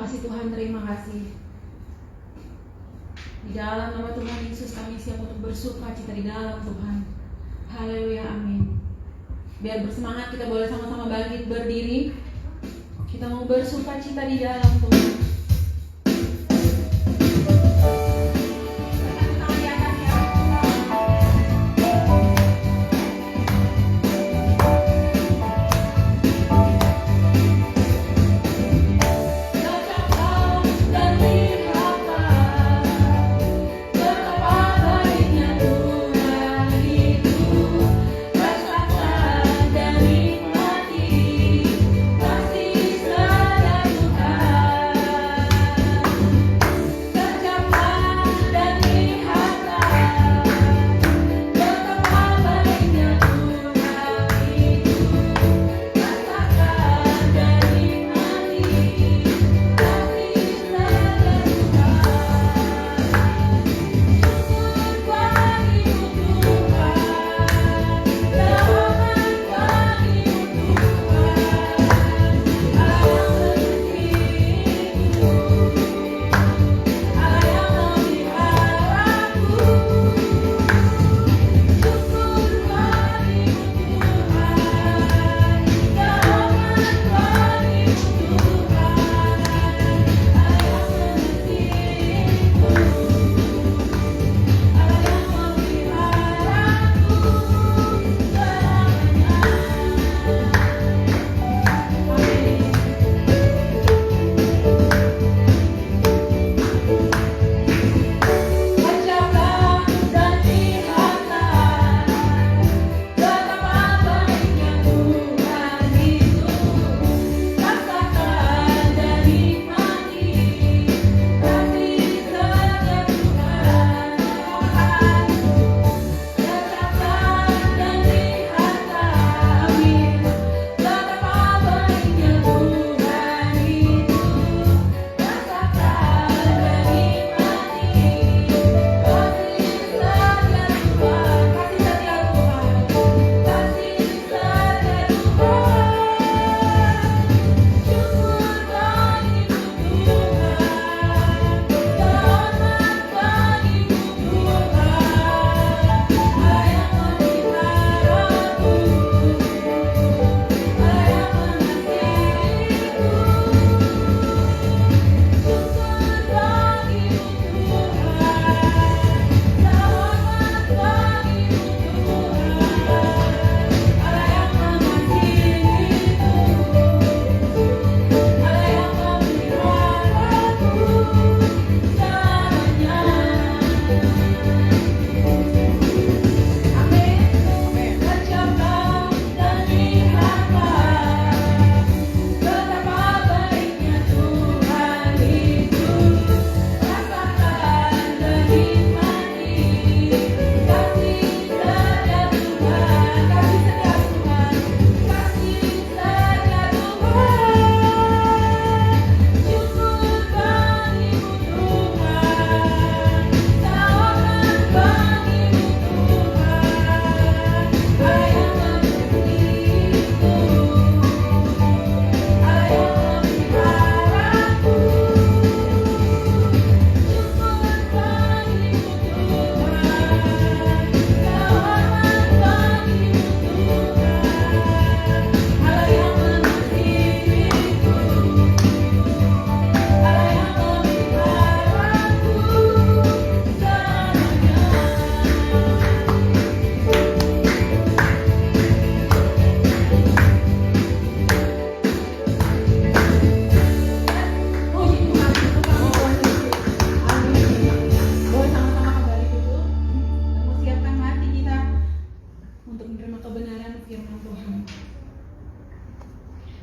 kasih Tuhan, terima kasih. Di dalam nama Tuhan Yesus kami siap untuk bersuka cita di dalam Tuhan. Haleluya, amin. Biar bersemangat kita boleh sama-sama bangkit berdiri. Kita mau bersuka cita di dalam Tuhan.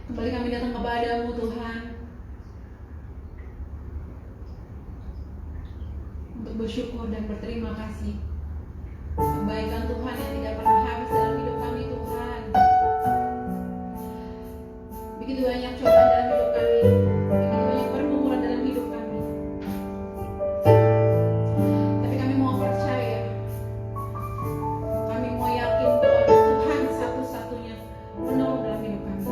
Kembali kami datang kepadamu Tuhan, untuk bersyukur dan berterima kasih. Kebaikan Tuhan yang tidak pernah habis dalam hidup kami Tuhan. Begitu banyak cobaan dalam hidup kami, begitu banyak pergumulan dalam hidup kami. Tapi kami mau percaya, kami mau yakin bahwa Tuhan satu-satunya penolong dalam hidup kami.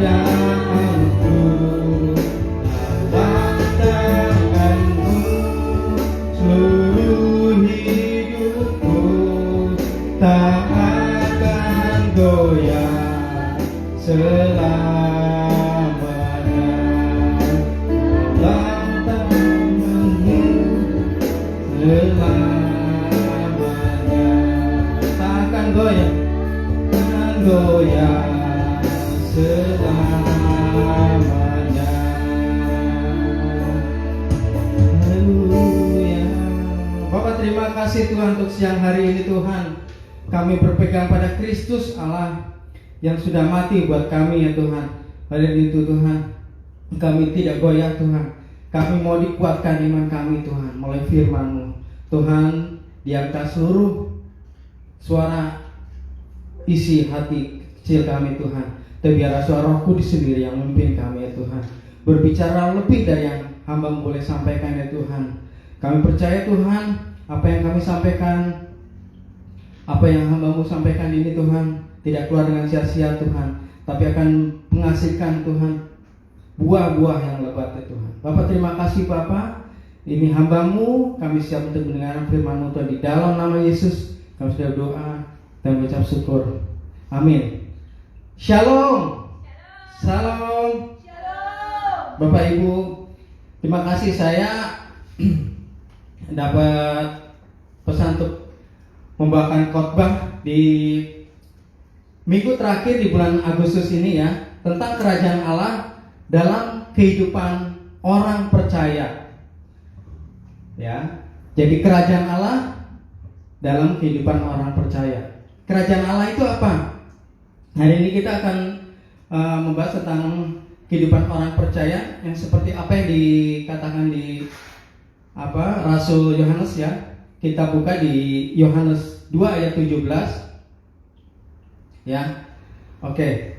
keadaanku, dalam tanganmu seluruh hidupku, tak akan goyah selamanya. Dalam tanganmu selamanya, tak akan goyah, goyah selamanya. Haleluya. Bapak, terima kasih Tuhan untuk siang hari ini Tuhan. Kami berpegang pada Kristus Allah yang sudah mati buat kami ya Tuhan. Oleh itu Tuhan, kami tidak goyah Tuhan. Kami mau dikuatkan iman kami Tuhan melalui firman-Mu. Tuhan, di atas seluruh suara isi hati kecil kami Tuhan, biarlah suara Roh Kudus sendiri yang memimpin kami ya Tuhan, berbicara lebih dari yang hamba boleh sampaikan ya Tuhan. Kami percaya Tuhan, apa yang kami sampaikan, apa yang hamba-Mu sampaikan ini Tuhan, tidak keluar dengan sia-sia Tuhan, tapi akan menghasilkan Tuhan buah-buah yang lebat ya Tuhan. Bapak, terima kasih Bapak, ini hamba-Mu, kami siap untuk mendengarkan firman-Mu Tuhan. Di dalam nama Yesus kami sudah berdoa dan mengucap syukur. Amin. Shalom. Salam. Bapak Ibu, terima kasih. Saya dapat pesan untuk membawakan khotbah di minggu terakhir di bulan Agustus ini ya, tentang kerajaan Allah dalam kehidupan orang percaya. Ya. Jadi kerajaan Allah dalam kehidupan orang percaya. Kerajaan Allah itu apa? Hari ini kita akan membahas tentang kehidupan orang percaya yang seperti apa yang dikatakan di Rasul Yohanes ya. Kita buka di Yohanes 2 ayat 17. Ya. Oke.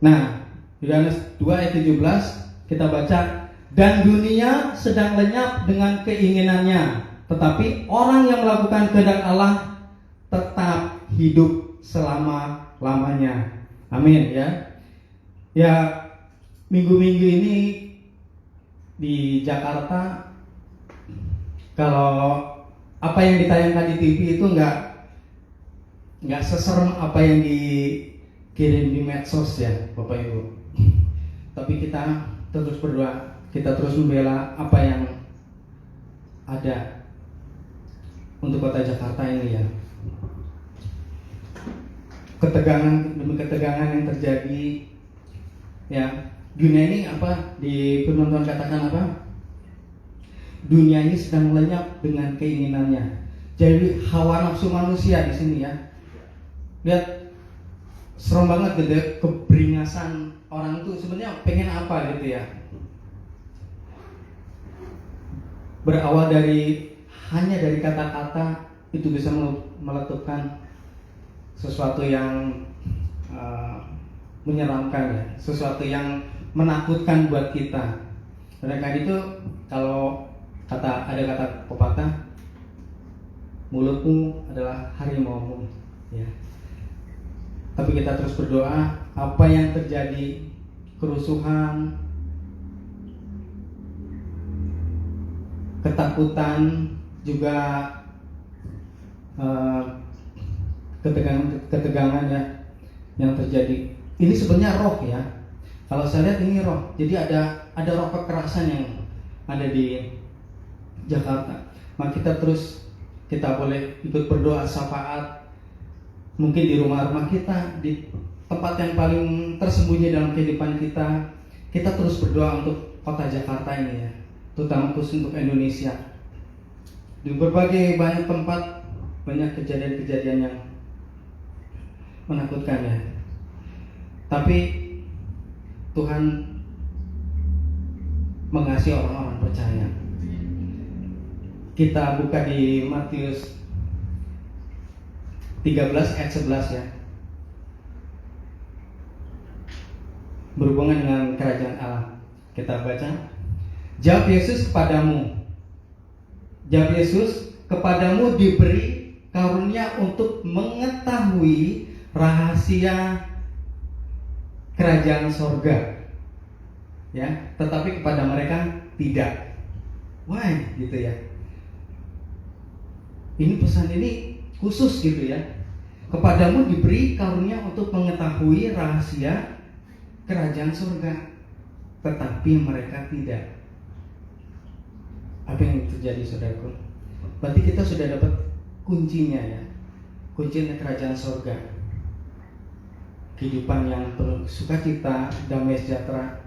Nah, Yohanes 2 ayat 17 kita baca, dan dunia sedang lenyap dengan keinginannya, tetapi orang yang melakukan kehendak Allah tetap hidup selama-lamanya. Amin ya. Ya, minggu-minggu ini di Jakarta, kalau apa yang ditayangkan di TV itu nggak seserem apa yang dikirim di medsos ya Bapak Ibu. Tapi kita terus berdoa, kita terus membela apa yang ada untuk kota Jakarta ini ya. Ketegangan demi ketegangan yang terjadi ya. Dunia ini apa, di firman Tuhan katakan apa? Dunia ini sedang lenyap dengan keinginannya. Jadi hawa nafsu manusia di sini ya. Lihat, serem banget gitu ya, keberingasan orang itu sebenarnya pengen apa gitu ya. Berawal hanya dari kata-kata itu bisa meletupkan sesuatu yang menyeramkan ya, sesuatu yang menakutkan buat kita. Oleh karena itu, kalau ada kata pepatah, mulutmu adalah harimaumu ya. Tapi kita terus berdoa, apa yang terjadi, kerusuhan, ketakutan, juga ketegangan ya yang terjadi. Ini sebenarnya roh ya. Kalau saya lihat ini roh. Jadi ada roh kekerasan yang ada di Jakarta. Maka kita boleh ikut berdoa syafaat. Mungkin di rumah-rumah kita, di tempat yang paling tersembunyi dalam kehidupan kita. Kita terus berdoa untuk kota Jakarta ini ya, terutama khusus untuk Indonesia. Di berbagai banyak tempat banyak kejadian-kejadian yang menakutkan ya. Tapi Tuhan mengasihi orang-orang percaya. Kita buka di Matius 13 ayat 11 ya. Berhubungan dengan kerajaan Allah. Kita baca. Jawab Yesus kepadamu diberi karunia untuk mengetahui rahasia kerajaan sorga, ya, tetapi kepada mereka tidak. Why gitu ya? Ini pesan ini khusus gitu ya. Kepadamu diberi karunia untuk mengetahui rahasia kerajaan surga, tetapi mereka tidak. Apa yang terjadi, saudaraku? Berarti kita sudah dapat kuncinya ya, kuncinya kerajaan surga. Kehidupan yang penuh sukacita, damai sejahtera.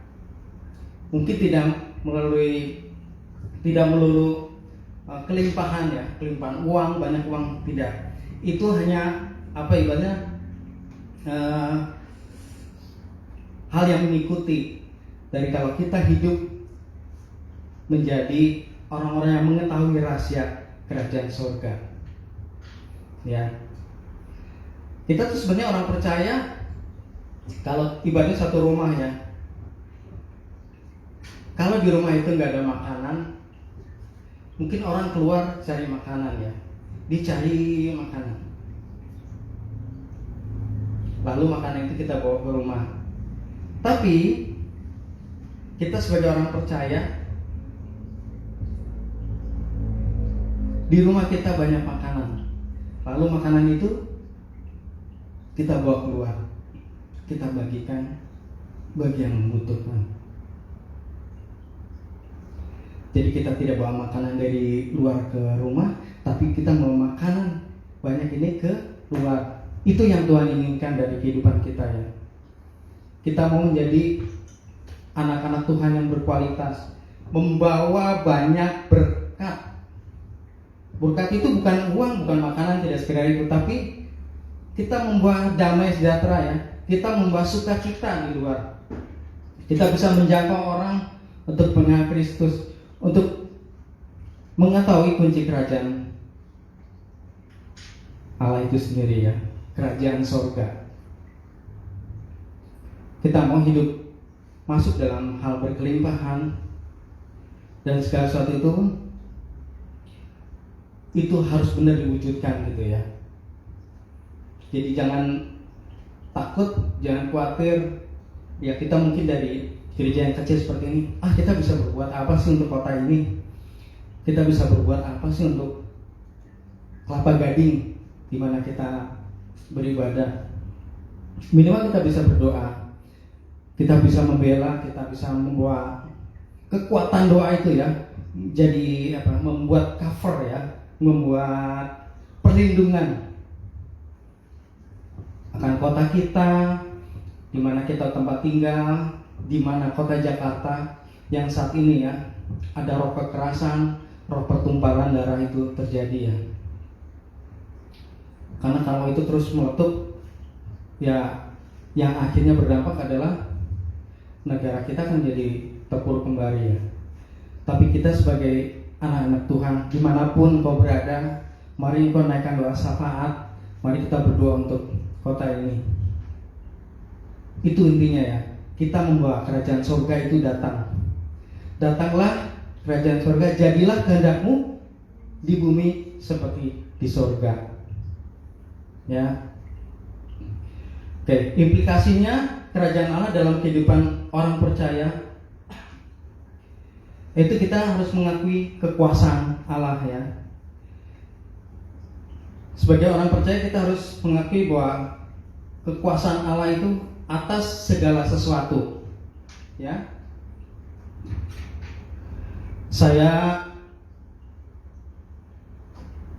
Mungkin tidak melulu kelimpahan ya, kelimpahan uang, banyak uang, tidak. Itu hanya ibaratnya hal yang mengikuti dari kalau kita hidup menjadi orang-orang yang mengetahui rahasia kerajaan surga. Ya, kita tuh sebenarnya orang percaya kalau ibaratnya satu rumah ya, kalau di rumah itu nggak ada makanan, mungkin orang keluar cari makanan ya, dicari makanan, lalu makanan itu kita bawa ke rumah. Tapi kita sebagai orang percaya, di rumah kita banyak makanan, lalu makanan itu kita bawa keluar, kita bagikan bagi yang membutuhkan. Jadi kita tidak bawa makanan dari luar ke rumah, tapi kita bawa makanan banyak ini ke luar. Itu yang Tuhan inginkan dari kehidupan kita ya. Kita mau menjadi anak-anak Tuhan yang berkualitas, membawa banyak berkat. Berkat itu bukan uang, bukan makanan, tidak sekedar itu, tapi kita membawa damai sejahtera ya. Kita membawa sukacita di luar. Kita bisa menjangkau orang untuk mengenal Kristus, untuk mengetahui kunci kerajaan Allah itu sendiri ya, kerajaan sorga. Kita mau hidup masuk dalam hal berkelimpahan, dan segala sesuatu itu harus benar diwujudkan gitu ya. Jadi jangan takut, jangan khawatir. Ya, kita mungkin dari gereja yang kecil seperti ini, kita bisa berbuat apa sih untuk kota ini? Kita bisa berbuat apa sih untuk Kelapa Gading di mana kita beribadah? Minimal kita bisa berdoa, kita bisa membela, kita bisa membawa kekuatan doa itu ya, jadi membuat cover ya, membuat perlindungan akan kota kita, di mana kita tempat tinggal, di mana kota Jakarta yang saat ini ya ada roh kekerasan, roh pertumpahan darah itu terjadi ya. Karena kalau itu terus meletup ya, yang akhirnya berdampak adalah negara kita akan jadi terpuruk kembali ya. Tapi kita sebagai anak-anak Tuhan, dimanapun kau berada, mari kau naikkan doa syafaat, mari kita berdoa untuk kota ini. Itu intinya ya, kita membawa kerajaan surga itu datang. Datanglah kerajaan surga, jadilah kehendakmu di bumi seperti di surga. Ya. Oke, implikasinya kerajaan Allah dalam kehidupan orang percaya itu kita harus mengakui kekuasaan Allah ya. Sebagai orang percaya kita harus mengakui bahwa kekuasaan Allah itu atas segala sesuatu. Ya. Saya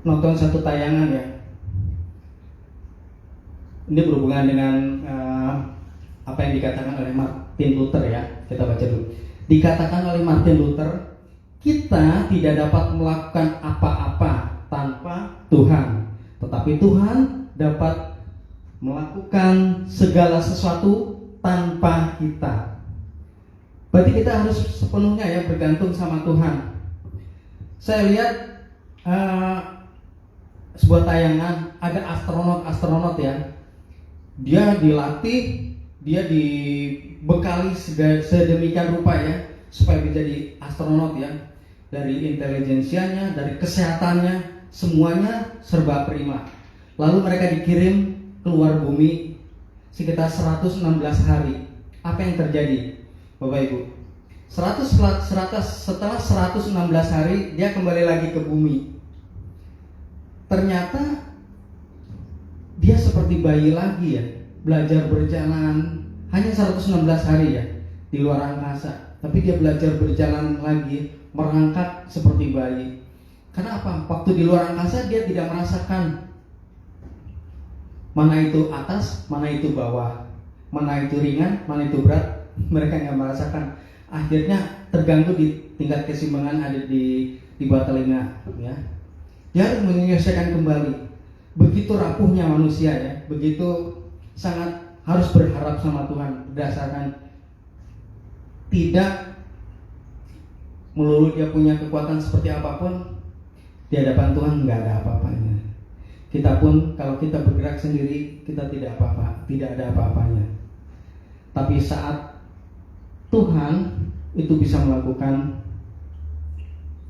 nonton satu tayangan ya. Ini berhubungan dengan apa yang dikatakan oleh Martin Luther ya. Kita baca dulu. Dikatakan oleh Martin Luther, kita tidak dapat melakukan apa-apa tanpa Tuhan, tetapi Tuhan dapat melakukan segala sesuatu tanpa kita. Berarti kita harus sepenuhnya ya bergantung sama Tuhan. Saya lihat sebuah tayangan, ada astronot ya. Dia dilatih, dia dibekali sedemikian rupa ya, supaya menjadi astronot ya. Dari intelijensianya, dari kesehatannya, semuanya serba prima. Lalu mereka dikirim keluar bumi sekitar 116 hari. Apa yang terjadi, Bapak Ibu? Setelah 116 hari dia kembali lagi ke bumi. Ternyata dia seperti bayi lagi ya, belajar berjalan. Hanya 116 hari ya di luar angkasa, tapi dia belajar berjalan lagi, merangkak seperti bayi. Karena apa? Waktu di luar angkasa dia tidak merasakan mana itu atas, mana itu bawah, mana itu ringan, mana itu berat. Mereka nggak merasakan. Akhirnya terganggu di tingkat keseimbangan ada di bawah telinga ya. Dia harus menyelesaikan kembali. Begitu rapuhnya manusia ya, begitu sangat harus berharap sama Tuhan berdasarkan tidak melulu dia punya kekuatan seperti apapun, di hadapan Tuhan nggak ada apa-apanya. Kita pun kalau kita bergerak sendiri, kita tidak apa-apa, tidak ada apa-apanya. Tapi saat Tuhan itu bisa melakukan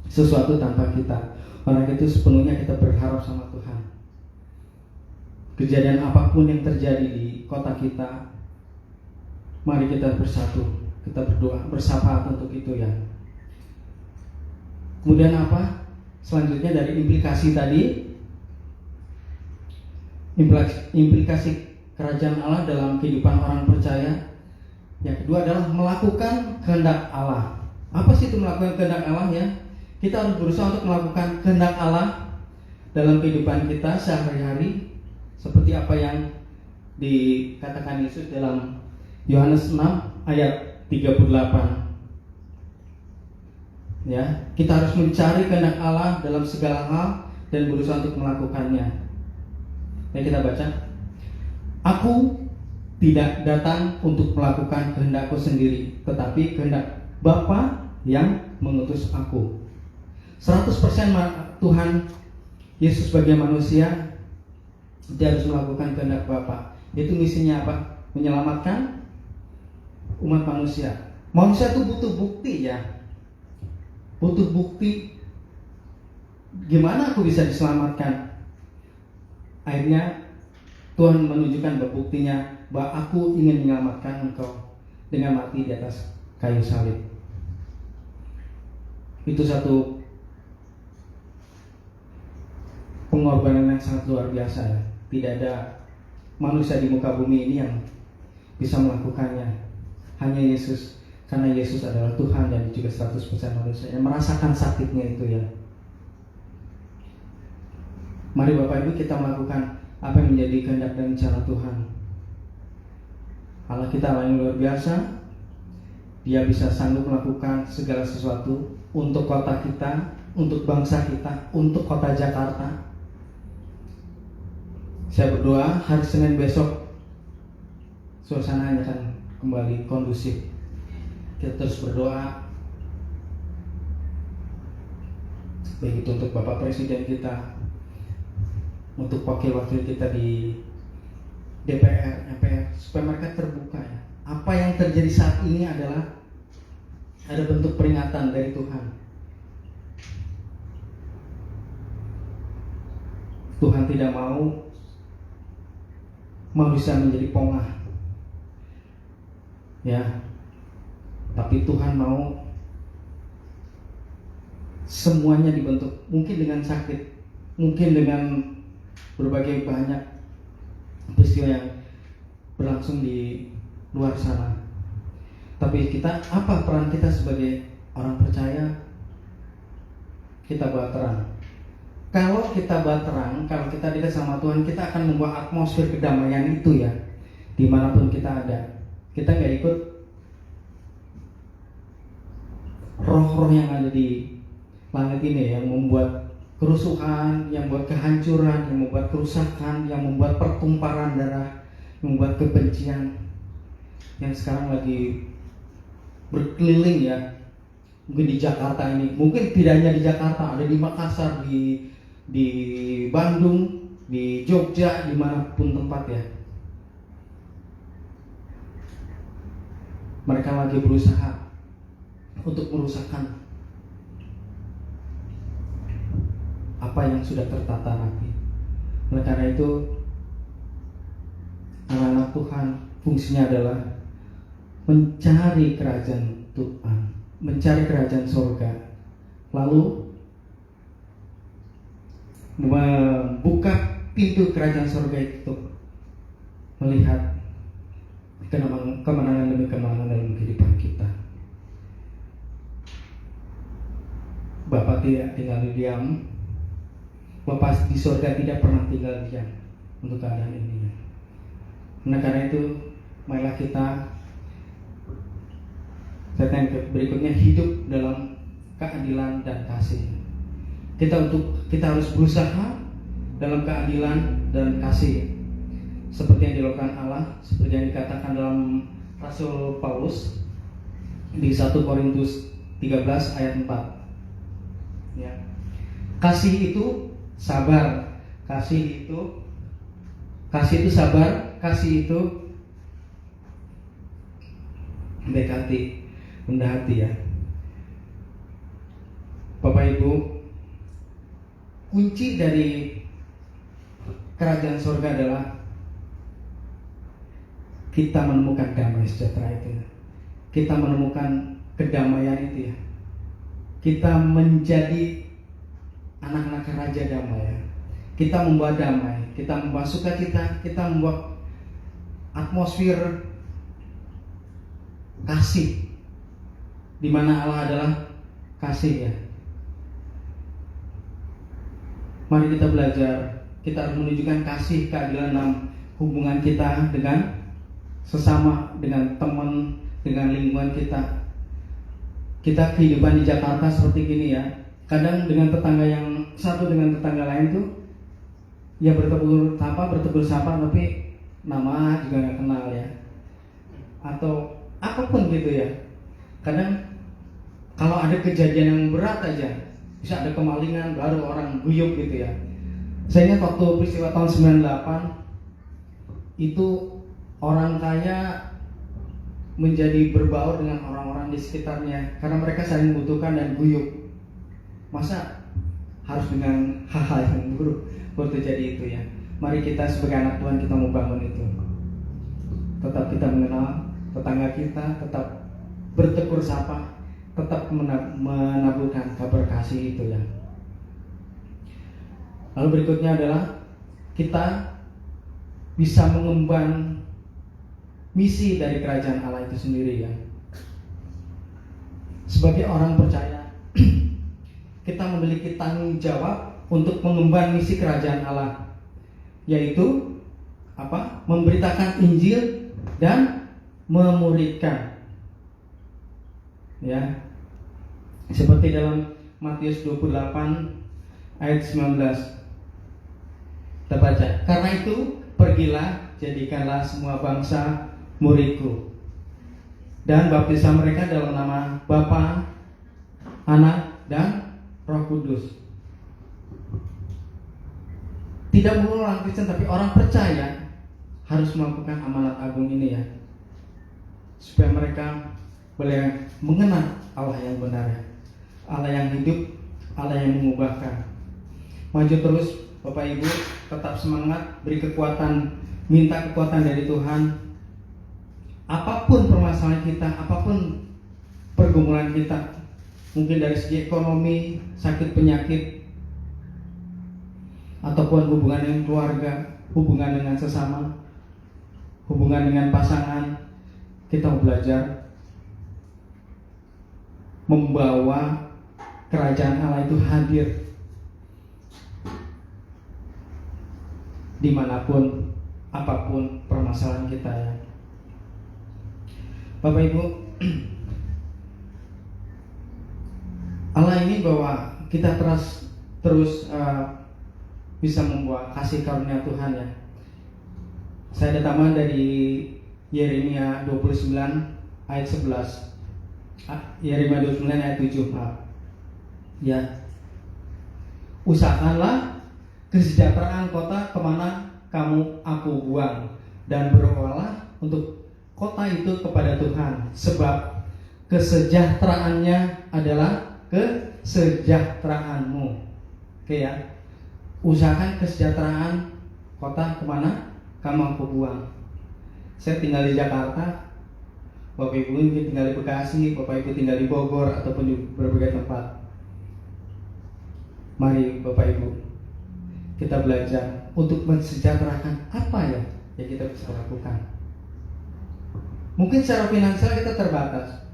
sesuatu tanpa kita, orang itu sepenuhnya kita berharap sama Tuhan. Kejadian apapun yang terjadi di kota kita, mari kita bersatu, kita berdoa, bersahabat untuk itu ya. Kemudian apa? Selanjutnya dari implikasi tadi, implikasi kerajaan Allah dalam kehidupan orang percaya. Yang kedua adalah melakukan kehendak Allah. Apa sih itu melakukan kehendak Allah ya? Kita harus berusaha untuk melakukan kehendak Allah dalam kehidupan kita sehari-hari, seperti apa yang dikatakan Yesus dalam Yohanes 6 ayat 38. Ya, kita harus mencari kehendak Allah dalam segala hal dan berusaha untuk melakukannya. Ya, kita baca. Aku tidak datang untuk melakukan kehendakku sendiri, tetapi kehendak Bapa yang mengutus aku. 100% Tuhan Yesus sebagai manusia, dia harus melakukan kehendak Bapa. Itu misinya apa? Menyelamatkan umat manusia. Manusia itu butuh bukti ya. Butuh bukti gimana aku bisa diselamatkan. Akhirnya Tuhan menunjukkan buktinya bahwa aku ingin menyelamatkan engkau dengan mati di atas kayu salib. Itu satu pengorbanan yang sangat luar biasa ya. Tidak ada manusia di muka bumi ini yang bisa melakukannya. Hanya Yesus, karena Yesus adalah Tuhan dan juga 100% manusia yang merasakan sakitnya itu ya. Mari Bapak Ibu kita melakukan apa yang menjadi kehendak dan rencana Tuhan. Allah kita Allah yang luar biasa. Dia bisa sanggup melakukan segala sesuatu untuk kota kita, untuk bangsa kita, untuk kota Jakarta. Saya berdoa hari Senin besok suasananya akan kembali kondusif. Kita terus berdoa, baik itu untuk Bapak Presiden kita, untuk wakil-wakil kita di DPR, MPR, supaya mereka terbuka ya. Apa yang terjadi saat ini adalah ada bentuk peringatan dari Tuhan. Tuhan tidak mau manusia menjadi pongah, ya. Tapi Tuhan mau semuanya dibentuk. Mungkin dengan sakit, mungkin dengan berbagai banyak peristiwa yang berlangsung di luar sana. Tapi kita, apa peran kita sebagai orang percaya? Kita bawa terang. Kalau kita bawa terang, kalau kita dekat sama Tuhan, kita akan membawa atmosfer kedamaian itu ya, dimanapun kita ada. Kita nggak ikut roh-roh yang ada di langit ini yang membuat kerusuhan, yang membuat kehancuran, yang membuat kerusakan, yang membuat pertumpahan darah, yang membuat kebencian yang sekarang lagi berkeliling ya. Mungkin di Jakarta ini, mungkin tidak hanya di Jakarta, ada di Makassar, di Bandung, di Jogja, dimanapun tempat ya. Mereka lagi berusaha untuk merusakkan apa yang sudah tertata rapi. Oleh karena itu, anak-anak Tuhan fungsinya adalah mencari kerajaan Tuhan, mencari kerajaan surga, lalu membuka pintu kerajaan surga itu, melihat kemenangan demi kemenangan dalam kehidupan kita. Bapa tidak tinggal diam, Bapa di surga tidak pernah tinggal diam untuk keadaan ini. Nah, karena itu marilah kita berikutnya hidup dalam keadilan dan kasih. Kita harus berusaha dalam keadilan dan kasih, seperti yang dilakukan Allah, seperti yang dikatakan dalam Rasul Paulus di 1 Korintus 13 ayat 4. Ya. Kasih itu sabar, kasih itu sabar, kasih itu baik hati, rendah hati ya. Bapak Ibu, kunci dari kerajaan surga adalah kita menemukan damai sejahtera itu. Kita menemukan kedamaian itu ya. Kita menjadi anak-anak raja damai ya. Kita membawa damai, kita membawa sukacita, kita membawa atmosfer kasih, di mana Allah adalah kasih ya. Mari kita belajar, kita harus menunjukkan kasih, keadilan dalam hubungan kita dengan sesama, dengan teman, dengan lingkungan kita. Kita kehidupan di Jakarta seperti gini ya. Kadang dengan tetangga yang satu dengan tetangga lain tuh ya bertegur sapa tapi nama juga nggak kenal ya. Atau apapun gitu ya. Kadang kalau ada kejadian yang berat aja, bisa ada kemalingan baru orang guyup gitu ya. Saya ingat waktu peristiwa tahun 98 itu orang kaya menjadi berbaur dengan orang-orang di sekitarnya karena mereka saling membutuhkan dan guyup. Masa harus dengan hal-hal yang buruk terjadi itu ya. Mari kita sebagai anak Tuhan kita membangun itu. Tetap kita mengenal tetangga kita, tetap bertegur sapa, tetap menaburkan kabar kasih itu ya. Lalu berikutnya adalah kita bisa mengemban misi dari kerajaan Allah itu sendiri ya. Sebagai orang percaya kita memiliki tanggung jawab untuk mengemban misi kerajaan Allah, yaitu apa? Memberitakan Injil dan memuridkan. Ya. Seperti dalam Matius 28 ayat 19. Kita baca, karena itu pergilah, jadikanlah semua bangsa muridku, dan baptislah mereka dalam nama Bapa, Anak, dan Roh Kudus. Tidak melulu orang Kristen, tapi orang percaya harus melakukan amanat agung ini ya, supaya mereka boleh mengenal Allah yang benar, Allah yang hidup, Allah yang mengubahkan. Maju terus Bapak Ibu, tetap semangat, beri kekuatan, minta kekuatan dari Tuhan. Apapun permasalahan kita, apapun pergumulan kita, mungkin dari segi ekonomi, sakit penyakit, ataupun hubungan dengan keluarga, hubungan dengan sesama, hubungan dengan pasangan, kita belajar membawa kerajaan Allah itu hadir dimanapun, apapun permasalahan kita ya. Bapak Ibu, Allah ini bahwa kita terus bisa membawa kasih karunia Tuhan ya. Saya ada tambahan dari Yeremia 29 ayat 11. Yeremia 29 ayat 7. Ya. Usahakanlah kesejahteraan kota kemana aku buang, dan berdoalah untuk kota itu kepada Tuhan, sebab kesejahteraannya adalah kesejahteraanmu. Oke ya. Usahakan kesejahteraan kota kemana aku buang. Saya tinggal di Jakarta, Bapak Ibu mungkin tinggal di Bekasi, Bapak Ibu tinggal di Bogor ataupun di berbagai tempat. Mari Bapak Ibu kita belajar untuk mensejahterakan apa ya yang kita bisa lakukan. Mungkin secara finansial kita terbatas,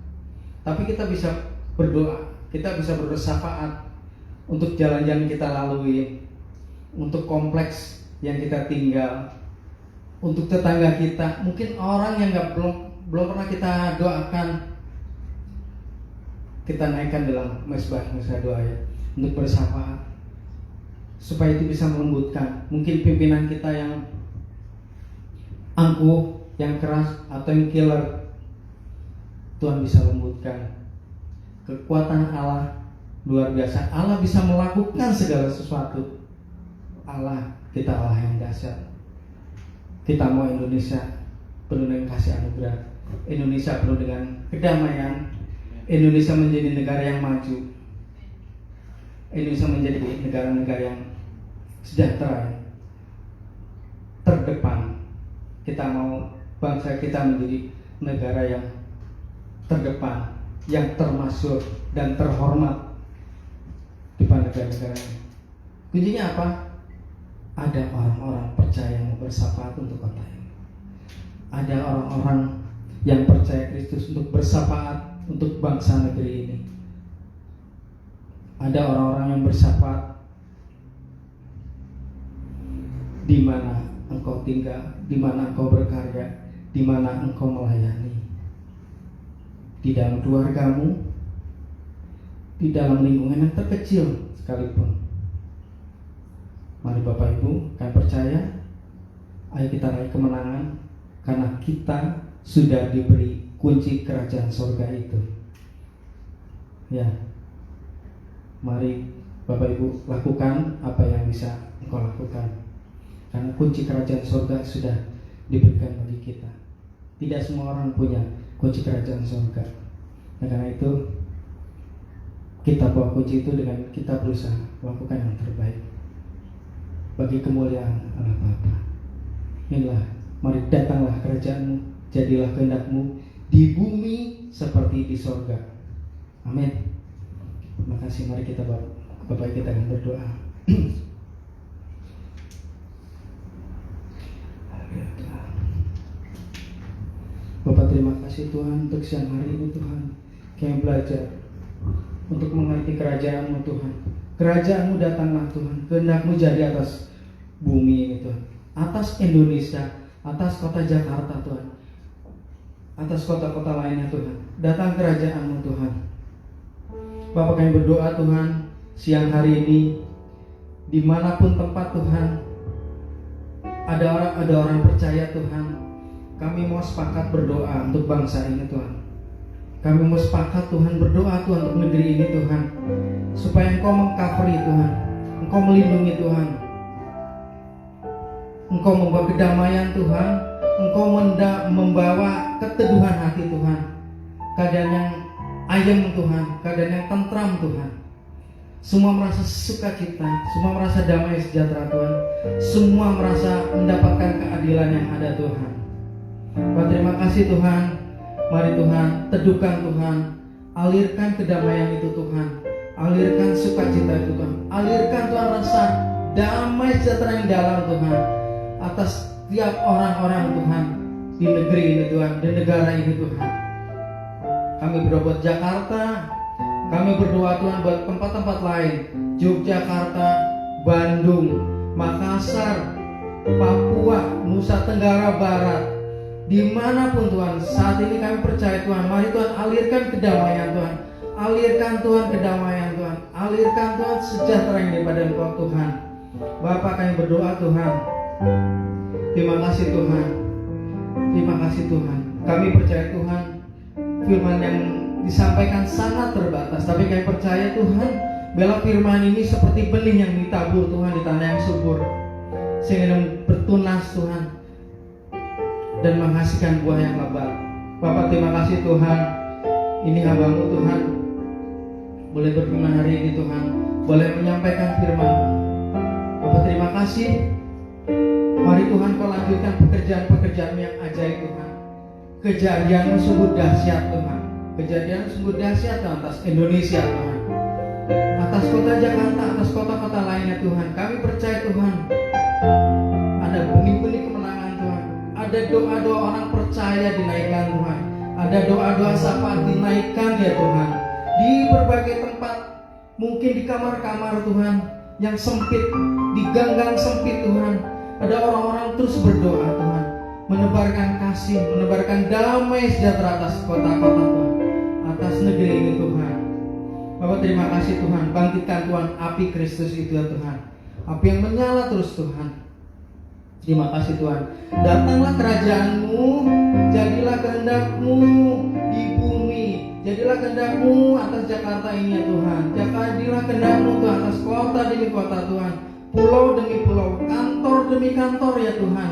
tapi kita bisa berdoa, kita bisa bersyafaat untuk jalan-jalan kita lalui, untuk kompleks yang kita tinggal, untuk tetangga kita, mungkin orang yang belum pernah kita doakan, kita naikkan dalam mesbah doa ya, untuk bersyafaat, supaya itu bisa melembutkan. Mungkin pimpinan kita yang angkuh, yang keras atau yang killer, Tuhan bisa lembutkan. Kekuatan Allah luar biasa. Allah bisa melakukan segala sesuatu. Allah, kita Allah yang dahsyat. Kita mau Indonesia penuh dengan kasih anugerah, Indonesia penuh dengan kedamaian, Indonesia menjadi negara yang maju, Indonesia menjadi negara-negara yang sejahtera, terdepan. Kita mau bangsa kita menjadi negara yang terdepan, yang termasuk dan terhormat di negara-negara ini. Kuncinya apa? Ada orang-orang percaya yang bersyafaat untuk kota ini. Ada orang-orang yang percaya Kristus untuk bersyafaat untuk bangsa negeri ini. Ada orang-orang yang bersyafaat di mana engkau tinggal, di mana engkau berkarya, di mana engkau melayani. Di dalam keluargamu, di dalam lingkungan yang terkecil sekalipun. Mari Bapak Ibu, kami percaya, ayo kita raih kemenangan, karena kita sudah diberi kunci kerajaan surga itu. Ya, mari Bapak Ibu lakukan apa yang bisa engkau lakukan, karena kunci kerajaan surga sudah diberikan bagi kita. Tidak semua orang punya kunci kerajaan surga. Nah, karena itu kita bawa kunci itu dengan kita berusaha melakukan yang terbaik bagi kemuliaan Allah Bapa. Inilah, mari datanglah kerajaanmu, jadilah kehendakmu di bumi seperti di sorga. Amin. Terima kasih. Mari kita Bapak kita akan berdoa. Bapak, terima kasih Tuhan untuk siang hari ini Tuhan. Kami belajar untuk mengerti kerajaan-Mu Tuhan. Kerajaan-Mu datanglah Tuhan, kehendak-Mu jadi atas bumi ini Tuhan, atas Indonesia, atas kota Jakarta Tuhan, atas kota-kota lainnya Tuhan. Datang kerajaan-Mu Tuhan. Bapak, kami berdoa Tuhan siang hari ini, dimanapun tempat Tuhan, ada orang percaya Tuhan. Kami mau sepakat berdoa untuk bangsa ini Tuhan. Kami mau sepakat Tuhan berdoa Tuhan untuk negeri ini Tuhan, supaya Engkau meng-covery Tuhan, Engkau melindungi Tuhan, Engkau membawa kedamaian Tuhan, Engkau membawa keteduhan hati Tuhan, keadaan yang ayem Tuhan, keadaan yang tentram Tuhan. Semua merasa sukacita, semua merasa damai sejahtera Tuhan, semua merasa mendapatkan keadilan yang ada Tuhan. Bapak, terima kasih Tuhan. Mari Tuhan, teduhkan Tuhan, alirkan kedamaian itu Tuhan, alirkan sukacita itu Tuhan, alirkan Tuhan rasa damai sejahtera yang dalam Tuhan atas setiap orang-orang Tuhan di negeri ini Tuhan, di negara ini Tuhan. Kami berdoa buat Jakarta, kami berdoa Tuhan buat tempat-tempat lain, Yogyakarta, Bandung, Makassar, Papua, Nusa Tenggara Barat. Dimanapun Tuhan, saat ini kami percaya Tuhan, mari Tuhan alirkan kedamaian Tuhan, alirkan Tuhan kedamaian Tuhan, alirkan Tuhan sejahtera yang daripada Engkau Tuhan. Bapak, kami berdoa Tuhan, terima kasih Tuhan, terima kasih Tuhan. Kami percaya Tuhan, firman yang disampaikan sangat terbatas, tapi kami percaya Tuhan, bila firman ini seperti benih yang ditabur Tuhan di tanah yang subur, sehingga bertunas Tuhan dan menghasilkan buah yang lebat. Bapak, terima kasih Tuhan, ini hamba-Mu Tuhan, boleh berfirman hari ini Tuhan, boleh menyampaikan firman. Bapak, terima kasih. Mari Tuhan Kau lanjutkan pekerjaan-pekerjaan yang ajaib Tuhan. kejadian sungguh dahsyat Tuhan. Kejadian sungguh dahsyat atas Indonesia Tuhan, atas kota Jakarta, atas kota-kota lainnya Tuhan. Kami percaya Tuhan, ada benih-benih kemenangan Tuhan. Ada doa-doa orang percaya dinaikkan Tuhan. Ada doa-doa syafaat dinaikkan ya Tuhan. Di berbagai tempat, mungkin di kamar-kamar Tuhan yang sempit, di gang-gang sempit Tuhan, ada orang-orang terus berdoa Tuhan, menebarkan kasih, menebarkan damai sejahtera atas kota-kota Tuhan, atas negeri ini Tuhan. Bapak terima kasih Tuhan, bangkitkan Tuhan api Kristus itu ya Tuhan, api yang menyala terus Tuhan. Terima kasih Tuhan. Datanglah kerajaan-Mu, jadilah kehendak-Mu di bumi, jadilah kehendak-Mu atas Jakarta ini ya Tuhan. Jadilah kehendak-Mu Tuhan atas kota demi kota Tuhan, pulau demi pulau, kantor demi kantor ya Tuhan.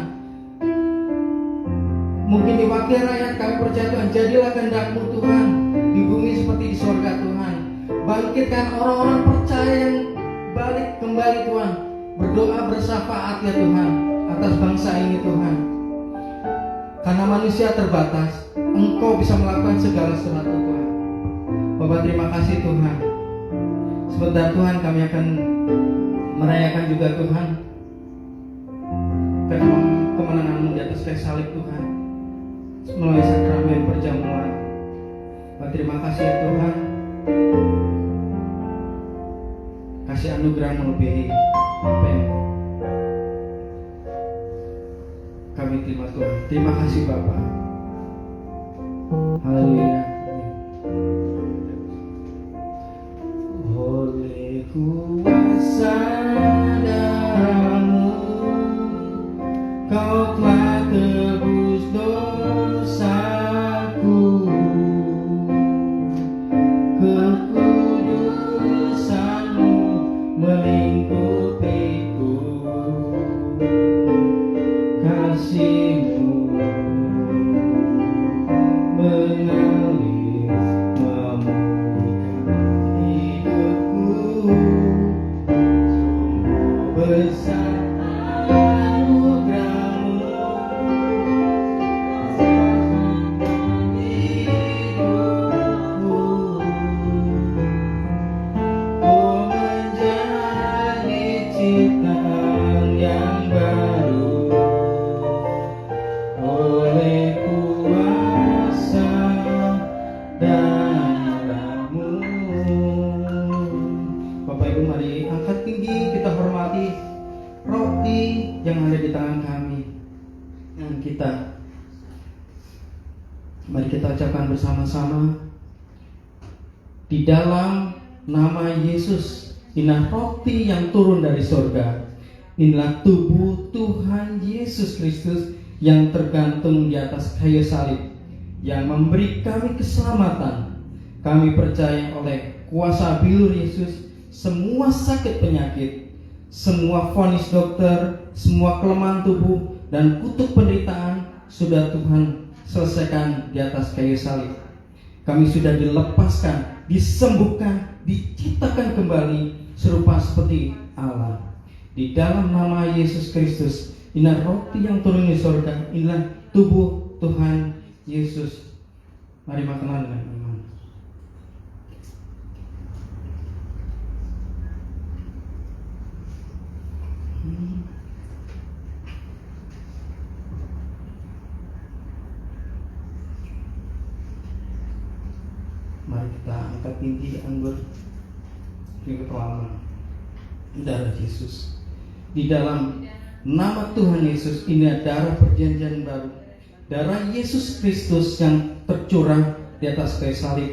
Mungkin di wakil rakyat kami percaya Tuhan, jadilah kehendak-Mu Tuhan di bumi seperti di surga Tuhan. Bangkitkan orang-orang percaya yang balik kembali Tuhan, berdoa bersyafaat ya Tuhan atas bangsa ini Tuhan. Karena manusia terbatas, Engkau bisa melakukan segala sesuatu Tuhan. Bapak terima kasih Tuhan. Sebentar Tuhan kami akan merayakan juga Tuhan kemenangan-Mu di atas kayu salib Tuhan, melalui sakramen perjamuan. Bapak terima kasih ya Tuhan, kasih anugerah melebihi apa yang kami terima Tuhan. Terima kasih Bapak. Haleluya. Oleh kuasa darah-Mu, Kau telah tebus dosaku. Kekudusan-Mu melingkupiku. Kasih-Mu mengalir memulihkan hidupku. Sungguh besar anugerah-Mu hidupku. Oh menjadi ciptaan yang baru oleh kuasa darah-Mu. Bapak Ibu mari angkat tinggi, kita hormati roti yang ada di tangan kami. Dan mari kita ucapkan bersama-sama, di dalam nama Yesus, inilah roti yang turun dari surga. Inilah tubuh Tuhan Yesus Kristus yang tergantung di atas kayu salib, yang memberi kami keselamatan. Kami percaya oleh kuasa bilur Yesus, semua sakit penyakit, semua vonis dokter, semua kelemahan tubuh dan kutuk penderitaan sudah Tuhan selesaikan di atas kayu salib. Kami sudah dilepaskan, disembuhkan, diciptakan kembali serupa seperti Allah. Di dalam nama Yesus Kristus, inilah roti yang turun di surga, inilah tubuh Tuhan Yesus. Mari makan dengan iman. Mari kita angkat tinggi anggur yang pertama, darah Yesus. Di dalam nama Tuhan Yesus, ini darah perjanjian baru, darah Yesus Kristus yang tercurah di atas kayu salib,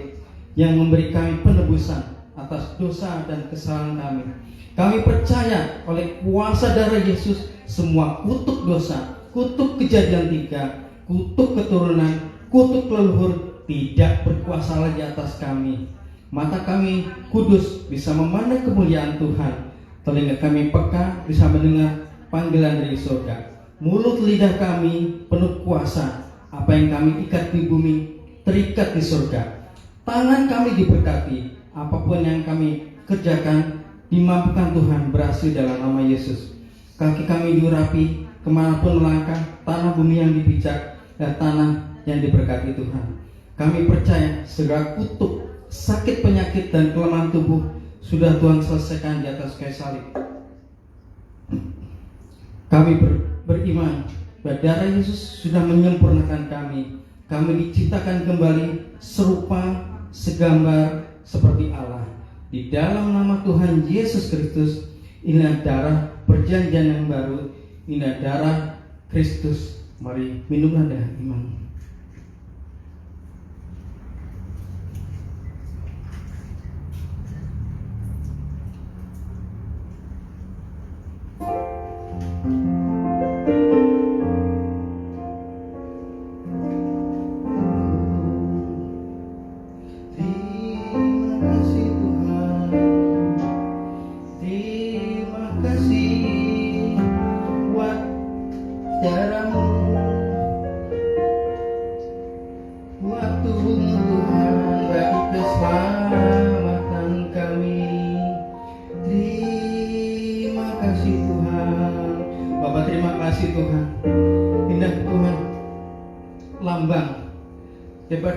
yang memberi kami penebusan atas dosa dan kesalahan kami. Kami percaya oleh kuasa darah Yesus, semua kutuk dosa, kutuk kejadian 3, kutuk keturunan, kutuk leluhur tidak berkuasa lagi atas kami. Mata kami kudus bisa memandang kemuliaan Tuhan. Telinga kami peka bisa mendengar panggilan dari surga. Mulut lidah kami penuh kuasa. Apa yang kami ikat di bumi terikat di surga. Tangan kami diberkati. Apapun yang kami kerjakan dimampukan Tuhan berhasil dalam nama Yesus. Kaki kami diurapi kemanapun melangkah. Tanah bumi yang dipijak dan tanah yang diberkati Tuhan. Kami percaya segala kutuk, sakit, penyakit, dan kelemahan tubuh sudah Tuhan selesaikan di atas kayu salib. Kami beriman bahwa darah Yesus sudah menyempurnakan kami. Kami diciptakan kembali serupa, segambar seperti Allah. Di dalam nama Tuhan Yesus Kristus, inilah darah perjanjian yang baru, inilah darah Kristus. Mari minumlah dengan iman.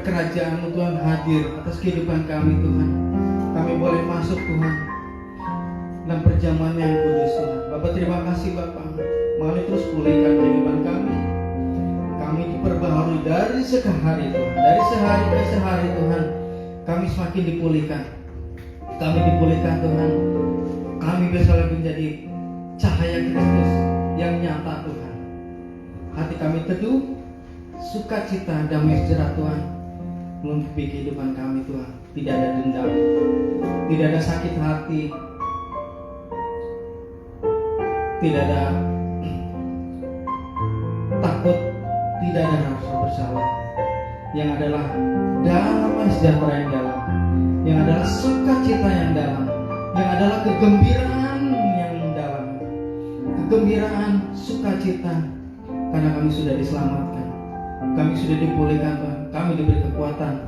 Kerajaan-Mu Tuhan hadir atas kehidupan kami Tuhan. Kami boleh masuk Tuhan dalam perjamuan yang kudus Tuhan. Bapak terima kasih Bapak, mari terus pulihkan kehidupan kami. Kami diperbaharui dari sehari Tuhan, dari sehari ke sehari Tuhan. Kami semakin dipulihkan. Kami dipulihkan Tuhan. Kami bisa lebih menjadi cahaya Kristus yang nyata Tuhan. Hati kami teduh, sukacita, damai sejahtera Tuhan melengkapi kehidupan kami Tuhan. Tidak ada dendam, tidak ada sakit hati, tidak ada takut, tidak ada rasa bersalah. Yang adalah damai sejahtera yang dalam, yang adalah sukacita yang dalam, yang adalah kegembiraan yang dalam, kegembiraan, sukacita, karena kami sudah diselamatkan, kami sudah dipulihkan Tuhan. Kami diberi kekuatan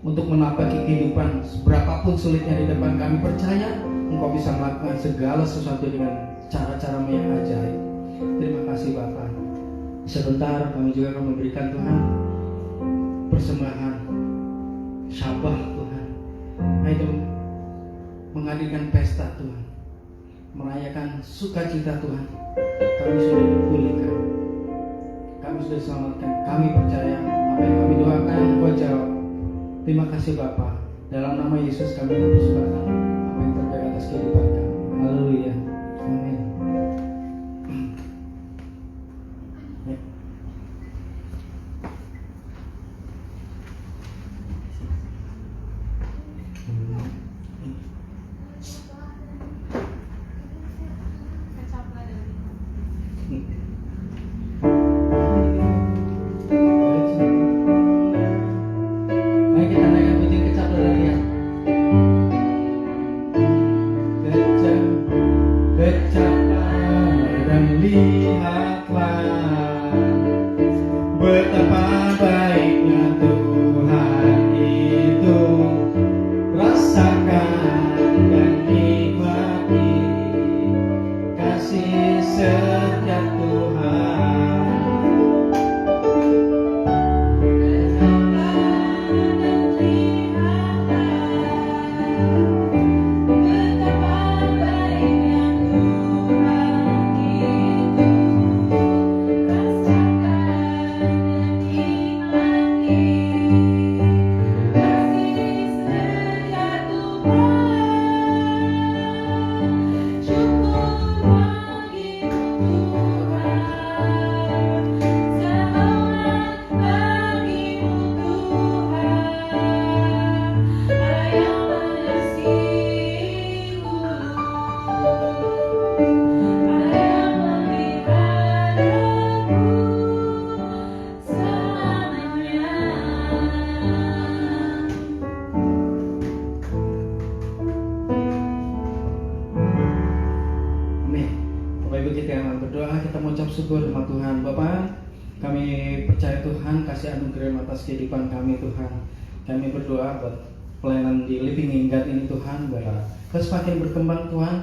untuk menapaki kehidupan seberapapun sulitnya di depan. Kami percaya Engkau bisa melakukan segala sesuatu dengan cara-cara yang ajaib. Terima kasih Bapak. Sebentar kami juga akan memberikan Tuhan persembahan syabah Tuhan. Ayo menghadirkan pesta Tuhan, merayakan sukacita Tuhan. Kami sudah dipulihkan, kami sudah diselamatkan. Kami percaya apa yang kami doakan Engkau jawab. Terima kasih Bapa. Dalam nama Yesus kami mempersembahkan apa yang terbaik atas kehidupan kami. Haleluya. Amin. Syukur sama Tuhan. Bapak, kami percaya Tuhan kasih anugerah atas kehidupan kami Tuhan. Kami berdoa buat pelayanan di Living in God ini Tuhan, bahwa terus semakin berkembang Tuhan,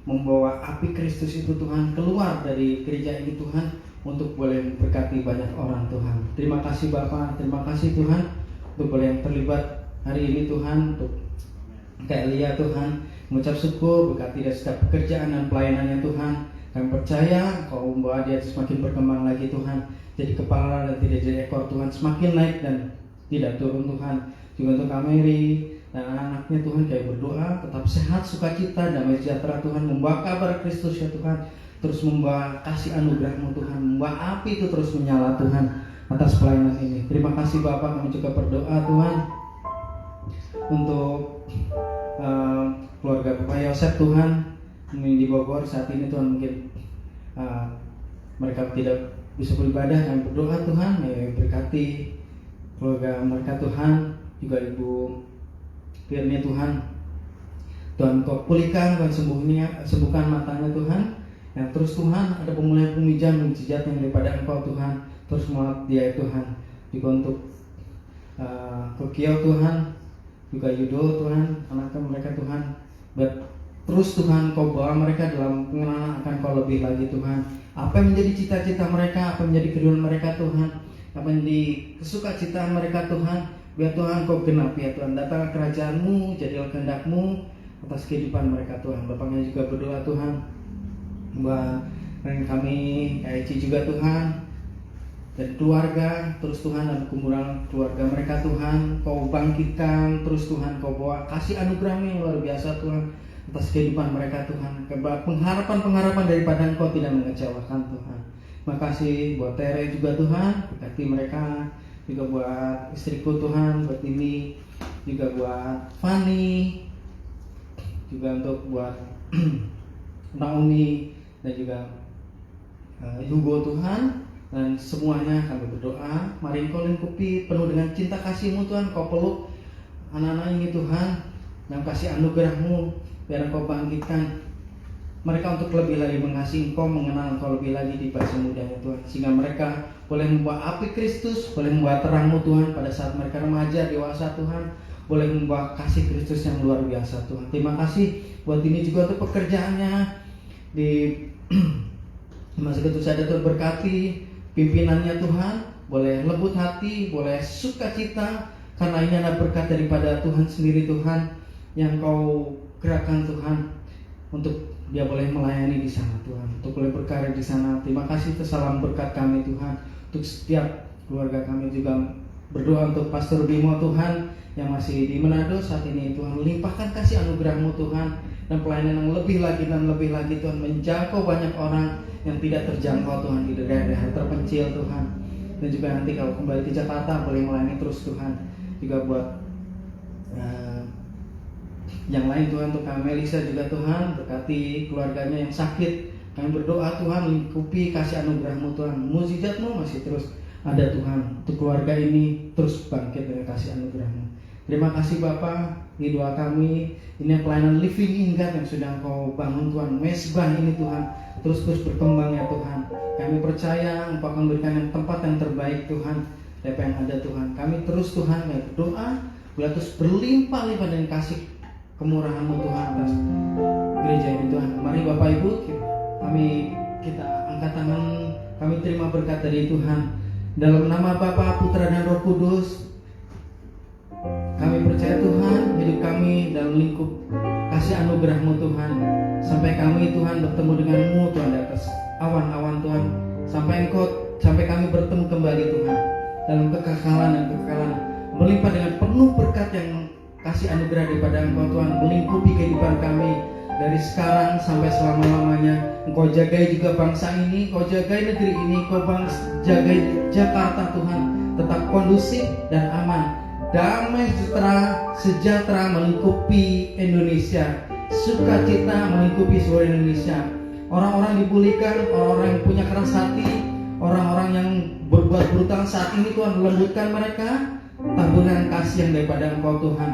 membawa api Kristus itu Tuhan keluar dari gereja ini Tuhan, untuk boleh memberkati banyak orang Tuhan. Terima kasih Bapa, terima kasih Tuhan untuk boleh terlibat hari ini Tuhan, untuk Kak Elia Tuhan, mengucap syukur berkati dari setiap pekerjaan dan pelayanannya Tuhan. Kami percaya Kau membawa dia semakin berkembang lagi Tuhan, jadi kepala dan tidak jadi ekor Tuhan, semakin naik dan tidak turun Tuhan. Juga untuk Kameri dan anak-anaknya Tuhan, kami berdoa tetap sehat, sukacita, damai sejahtera Tuhan, membawa kabar Kristus ya Tuhan, terus membawa kasih anugerah-Mu Tuhan, membawa api itu terus menyala Tuhan atas pelayanan ini. Terima kasih Bapak, kami juga berdoa Tuhan untuk keluarga Bapak Yosef Tuhan di Bogor saat ini Tuhan, mungkin mereka tidak bisa beribadah, kami berdoa Tuhan berkati keluarga mereka Tuhan, juga Ibu Firni Tuhan, Tuhan Kau pulihkan, Tuhan sembuhkan matanya Tuhan, yang terus Tuhan ada pemulihan pemijam mujizat yang daripada Engkau Tuhan, terus merawat dia Tuhan. Juga untuk Kokio Tuhan, juga Yudo Tuhan, anaknya mereka Tuhan, terus Tuhan Kau bawa mereka dalam pengenalan akan Kau lebih lagi Tuhan. Apa yang menjadi cita-cita mereka, apa yang menjadi kerinduan mereka Tuhan, apa yang menjadi kesukacita mereka Tuhan, biar Tuhan Kau genapi ya Tuhan. Datanglah kerajaan-Mu, jadilah kehendak-Mu atas kehidupan mereka Tuhan. Bapaknya juga berdoa Tuhan buat kami Eci juga Tuhan, dan keluarga, terus Tuhan dan kumpulan keluarga mereka Tuhan Kau bangkitkan, terus Tuhan Kau bawa kasih anugerah-Mu yang luar biasa Tuhan atas kehidupan mereka Tuhan. Pengharapan daripada Engkau tidak mengecewakan Tuhan. Makasih buat Tere juga Tuhan, berkati mereka, juga buat istriku Tuhan, buat ini, juga buat Fanny, juga untuk buat Naomi dan juga Hugo Tuhan. Dan semuanya kami berdoa, mari Engkau lingkupi penuh dengan cinta kasih-Mu Tuhan. Kau peluk anak-anak ini Tuhan, dan kasih anugerah-Mu, biar Engkau bangkitkan mereka untuk lebih lagi mengasihi Engkau, mengenal Engkau lebih lagi di masa mudanya Tuhan, sehingga mereka boleh membawa api Kristus, boleh membawa terang-Mu Tuhan pada saat mereka remaja, dewasa Tuhan, boleh membawa kasih Kristus yang luar biasa Tuhan. Terima kasih buat ini juga untuk pekerjaannya di masa itu saja Tuhan, berkati pimpinannya Tuhan, boleh lembut hati, boleh sukacita, karena ini adalah berkat daripada Tuhan sendiri Tuhan, yang Kau gerakkan Tuhan untuk dia boleh melayani di sana Tuhan, untuk boleh berkarya di sana. Terima kasih atas salam berkat kami Tuhan, untuk setiap keluarga kami. Juga berdoa untuk Pastor Bimo Tuhan yang masih di Manado saat ini Tuhan, limpahkan kasih anugerah-Mu Tuhan, dan pelayanan yang lebih lagi dan lebih lagi Tuhan, menjangkau banyak orang yang tidak terjangkau Tuhan di daerah-daerah terpencil Tuhan. Dan juga nanti kalau kembali ke Jakarta boleh melayani terus Tuhan. Juga buat yang lain Tuhan, untuk Kak Melisa juga Tuhan, berkati keluarganya yang sakit. Kami berdoa Tuhan, lingkupi kasih anugerah-Mu Tuhan, mukjizat-Mu masih terus ada Tuhan, untuk keluarga ini terus bangkit dengan kasih anugerah-Mu. Terima kasih Bapa, di doa kami ini pelayanan Living in God yang sudah Engkau bangun Tuhan, mesbah ini Tuhan terus berkembang ya Tuhan. Kami percaya Engkau akan berikan yang tempat yang terbaik Tuhan, apa yang ada Tuhan. Kami terus Tuhan berdoa, biar terus berlimpah-limpah dengan kasih kemurahan-Mu Tuhan atas gereja ini Tuhan. Mari Bapak Ibu, kita angkat tangan, kami terima berkat dari Tuhan. Dalam nama Bapa, Putra dan Roh Kudus, kami percaya Tuhan, hidup kami dalam lingkup kasih anugerah-Mu Tuhan. Sampai kami Tuhan bertemu dengan-Mu Tuhan di atas awan-awan Tuhan, sampai kami bertemu kembali Tuhan dalam kekekalan dan kekekalan, melimpah dengan penuh berkat yang kasih anugerah daripada Engkau Tuhan, melingkupi kehidupan kami dari sekarang sampai selama-lamanya. Engkau jagai juga bangsa ini, Engkau jagai negeri ini, Engkau jagai Jakarta Tuhan, tetap kondusif dan aman. Damai sejahtera melingkupi Indonesia, sukacita melingkupi seluruh Indonesia. Orang-orang dipulihkan, orang-orang yang punya keras hati, orang-orang yang berbuat brutal saat ini Tuhan, lembutkan mereka, taburan kasih yang daripada Engkau Tuhan.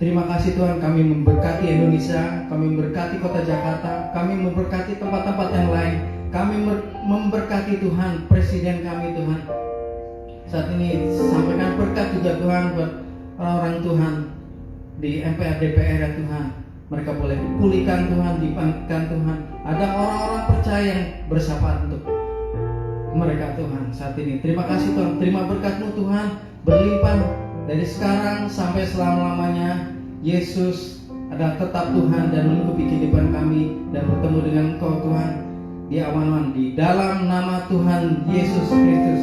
Terima kasih Tuhan, kami memberkati Indonesia, kami memberkati kota Jakarta, kami memberkati tempat-tempat yang lain, kami memberkati Tuhan Presiden kami Tuhan. Saat ini sampaikan berkat juga Tuhan buat orang-orang Tuhan di MPR DPR ya Tuhan. Mereka boleh dipulihkan Tuhan, dibangkitkan Tuhan. Ada orang-orang percaya yang bersyafaat untuk mereka Tuhan saat ini. Terima kasih Tuhan, terima berkat-Mu Tuhan berlimpah dari sekarang sampai selama-lamanya. Yesus adalah tetap Tuhan dan melengkapi kehidupan kami dan bertemu dengan Engkau Tuhan di awan-awan, di dalam nama Tuhan Yesus Kristus.